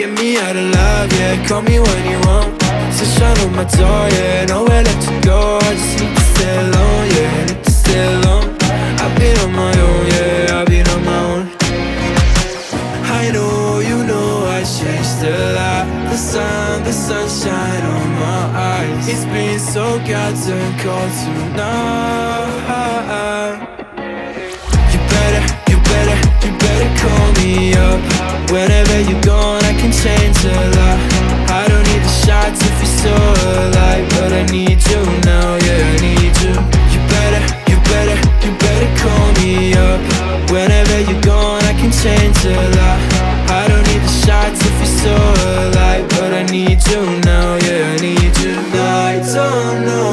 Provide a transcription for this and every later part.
get me out of love, yeah. Call me when you want. Sunshine on my door, yeah. Nowhere left to go. I just need to stay alone, yeah. Need to stay alone. I've been on my own, yeah. I've been on my own. I know, you know I changed a lot. The sunshine on my eyes. It's been so goddamn cold tonight. You better call me up. Whenever you're gone, I can change a lot. I don't need the shots if you're so alive, but I need you now, yeah, I need you. You better call me up. Whenever you're gone, I can change a lot. I don't need the shots if you're so alive, but I need you now, yeah, I need you now. I don't know,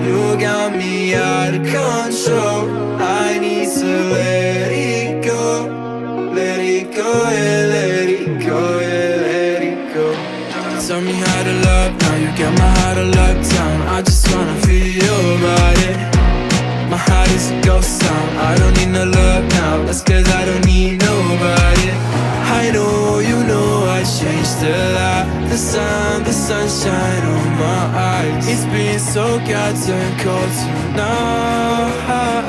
you got me out of control. I need to let it go. Let it go, yeah, let it go, yeah, let it go. Tell me how to love, now you got my heart all locked down. I just wanna feel your body. My heart is a ghost town. I don't need no love now, that's cause I don't need nobody. I know, you know I changed a lot. The sunshine on my eyes. It's been so goddamn cold tonight.